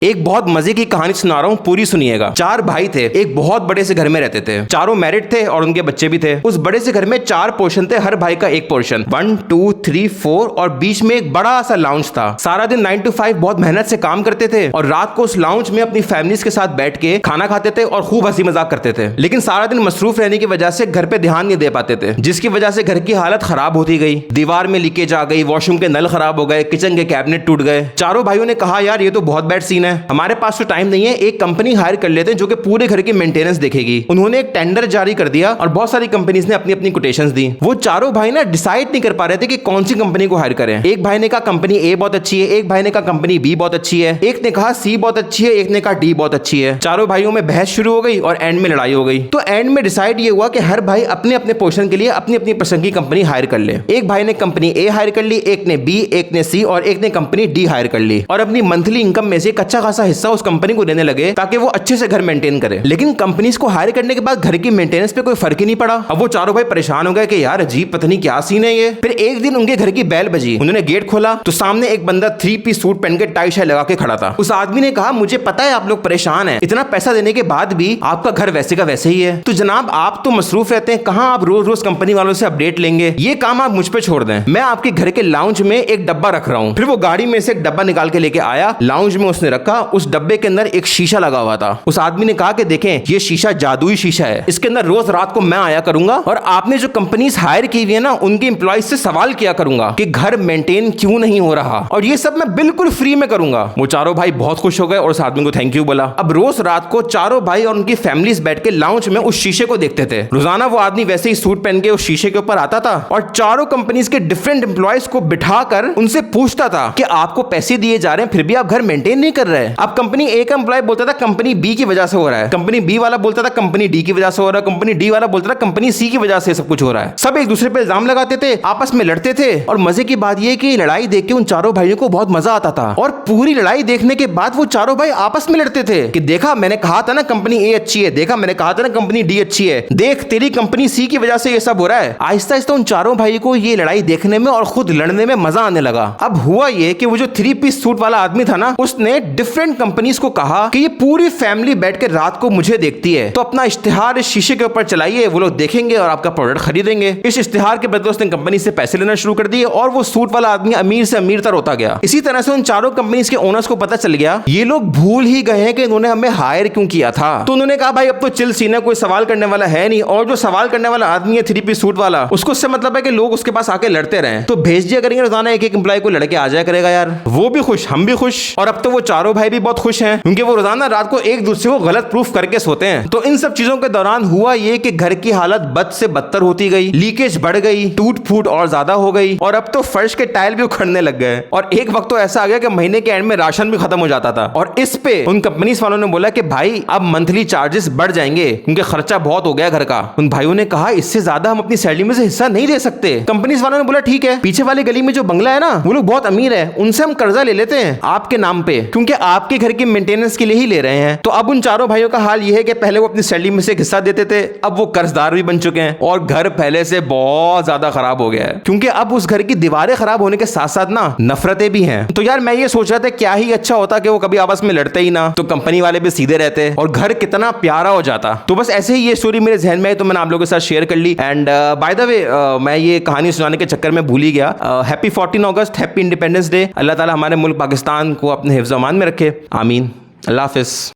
एक बहुत मजे की कहानी सुना रहा हूँ, पूरी सुनिएगा। चार भाई थे, एक बहुत बड़े से घर में रहते थे। चारों मैरिड थे और उनके बच्चे भी थे। उस बड़े से घर में 4 पोर्शन थे, हर भाई का एक पोर्शन, 1 2 3 4, और बीच में एक बड़ा सा लाउंज था। सारा दिन 9 to 5 बहुत मेहनत से काम करते थे और रात को उस लाउंज में अपनी फैमिलीज के साथ बैठ के खाना खाते थे और खूब हंसी मजाक करते थे। लेकिन सारा दिन मसरूफ रहने की वजह से घर पे ध्यान नहीं दे पाते थे, जिसकी वजह से घर की हालत खराब होती गई। दीवार में लीकेज आ गई, वॉशरूम के नल खराब हो गए, किचन के कैबिनेट टूट गए। चारों भाइयों ने कहा यार ये तो बहुत बैड सीन है, हमारे पास तो टाइम नहीं है, एक कंपनी हायर कर लेते हैं जो कि पूरे घर की मेंटेनेंस देखेगी। उन्होंने एक टेंडर जारी कर दिया और बहुत सारी कंपनीज ने अपनी अपनी कोटेशंस दी। वो चारों भाई ना डिसाइड नहीं कर पा रहे थे कि कौन सी कंपनी को हायर करें। एक भाई ने कहा कंपनी ए बहुत अच्छी है, एक भाई ने कहा कंपनी बी बहुत अच्छी है, एक ने कहा सी बहुत अच्छी है, एक ने कहा डी बहुत अच्छी है। चारों भाइयों में बहस शुरू हो गई और एंड में लड़ाई हो गई। तो एंड में डिसाइड ये हुआ कि हर भाई अपने अपने पोर्शन के लिए अपनी अपनी पसंद की कंपनी हायर कर ले। एक भाई ने कंपनी ए हायर कर ली, एक ने बी, एक ने सी और एक ने कंपनी डी हायर कर ली और अपनी मंथली इनकम में से एक अच्छा खासा हिस्सा उस कंपनी को देने लगे ताकि वो अच्छे से घर मेंटेन करे। लेकिन कंपनीज को हायर करने के बाद घर की मेंटेनेंस पे कोई फर्क ही नहीं पड़ा। अब वो चारों भाई परेशान हो गए कि यार अजीब पता नहीं क्या सीन है ये। फिर एक दिन उनके घर की बेल बजी, उन्होंने गेट खोला तो सामने एक बंदा 3 पीस सूट पहन के टाई शाई लगा के खड़ा था। उस आदमी ने कहा मुझे पता है आप लोग परेशान हैं, इतना पैसा देने के बाद भी आपका घर वैसे का वैसे ही है। तो जनाब आप तो मसरूफ रहते हैं, कहां आप रोज रोज कंपनी वालों से अपडेट लेंगे, ये काम आप मुझ पे छोड़ दें। मैं आपके घर के लाउंज में एक डब्बा रख रहा हूं। फिर वो गाड़ी में से एक डब्बा निकाल के लेके आया, लाउंज में उसने रखा। उस डब्बे के अंदर एक शीशा लगा हुआ था। उस आदमी ने कहा कि देखें ये शीशा जादुई शीशा है, इसके अंदर रोज रात को मैं आया करूंगा और आपने जो कंपनीज हायर की हुई है ना उनके एम्प्लॉइज से सवाल किया करूंगा कि घर मेंटेन क्यों नहीं हो रहा, और ये सब मैं बिल्कुल फ्री में करूंगा। वो चारों भाई बहुत खुश हो गए और उस आदमी को थैंक यू बोला। अब रोज रात को चारों भाई और उनकी फैमिलीज बैठ के लाउंज में उस शीशे को देखते थे। रोजाना वो आदमी वैसे ही सूट पहन के उस शीशे के ऊपर आता था और चारों कंपनीज के डिफरेंट एम्प्लॉइज को बिठाकर उनसे पूछता था कि आपको पैसे दिए जा रहे हैं फिर भी आप घर मेंटेन नहीं कर रहे हैं। अब कंपनी ए का एम्प्लॉय बोलता था कंपनी बी की वजह से हो रहा है, कंपनी बी वाला बोलता था कंपनी डी की वजह से हो रहा है, कंपनी डी वाला बोलता था कंपनी सी की वजह से सब कुछ हो रहा है। सब एक दूसरे पे इल्जाम लगाते थे, आपस में लड़ते थे। और मजे की बात यह कि लड़ाई देख के उन चारों भाइयों को बहुत मजा आता था और पूरी लड़ाई देखने के बाद वो चारों भाई आपस में लड़ते थे कि देखा मैंने कहा था ना कंपनी ए अच्छी है, देखा मैंने कहा था ना कंपनी डी अच्छी है, देख तेरी कंपनी सी की वजह से ये सब हो रहा है। आहिस्ता आहिस्ता उन चारों भाई को ये लड़ाई देखने में और खुद लड़ने में मजा आने लगा। अब हुआ ये कि वो जो 3 पीस सूट वाला आदमी था ना, उसने डिफरेंट कंपनीज को कहा कि ये पूरी फैमिली बैठ के रात को मुझे देखती है, तो अपना इश्तिहार इस शीशे के ऊपर चलाइए, वो लोग देखेंगे और आपका प्रोडक्ट खरीदेंगे। इस इश्तिहार के बदले उसने कंपनी से पैसे लेना शुरू कर दिए और वो सूट वाला आदमी अमीर से अमीर तर होता गया। इसी तरह से उन चारों कंपनीज के ओनर्स को पता चल गया ये लोग भूल ही गए हैं कि इन्होंने हमें हायर क्यों किया था। तो उन्होंने कहा भाई अब तो चिल सीन है, कोई सवाल करने वाला है नहीं, और जो सवाल करने वाला आदमी है 3 पीस सूट वाला, उसको उससे मतलब है कि लोग उसके पास आके लड़ते रहे, तो भेज दिया करेंगे रोजाना एक एक एम्प्लॉय को लड़के आ जाया करेगा यार। वो भी खुश, हम भी खुश, और अब तो वो चारों भाई भी बहुत खुश हैं क्योंकि वो रोजाना रात को एक दूसरे को गलत प्रूफ करके सोते हैं। तो इन सब चीजों के दौरान हुआ ये कि घर की हालत बद से बदतर होती गई, लीकेज बढ़ गई, टूट फूट और ज्यादा हो गई, और अब तो फर्श के टाइल भी उखड़ने लग गए। और एक वक्त तो ऐसा आ गया कि महीने के एंड में राशन भी खत्म हो जाता था। और इस पे उन कंपनीज वालों ने बोला कि भाई अब मंथली चार्जेस बढ़ जाएंगे क्योंकि खर्चा बहुत हो गया घर का। उन भाइयों ने कहा इससे ज्यादा हम अपनी सैलरी में से हिस्सा नहीं दे सकते। कंपनीज वालों ने बोला ठीक है, पीछे वाली गली में जो बंगला है ना वो लोग बहुत अमीर है, उनसे हम कर्जा ले लेते हैं आपके नाम पे, क्योंकि आपके घर की मेंटेनेंस के लिए ही ले रहे हैं। तो अब उन चारों भाइयों का हाल ये है कि पहले वो अपनी सैलरी में से एक हिस्सा देते थे, अब वो कर्जदार भी बन चुके हैं और घर पहले से बहुत ज्यादा खराब हो गया है क्योंकि अब उस घर की दीवारें खराब होने के साथ साथ ना नफरतें भी हैं। तो यार मैं ये सोच रहा था क्या ही अच्छा होता कि वो कभी आपस में लड़ते ही ना, तो कंपनी वाले भी सीधे रहते और घर कितना प्यारा हो जाता। तो बस ऐसे ही ये स्टोरी मेरे जहन में है तो मैंने आप लोगों के साथ शेयर कर ली। एंड बाय द वे मैं ये कहानी सुनाने के चक्कर में भूल ही गया, हैप्पी 14 अगस्त, हैप्पी इंडिपेंडेंस डे। अल्लाह ताला हमारे मुल्क पाकिस्तान को अपने हिफ्ज़-ओ-अमान में रखे, आमीन। अल्लाह हाफिज़।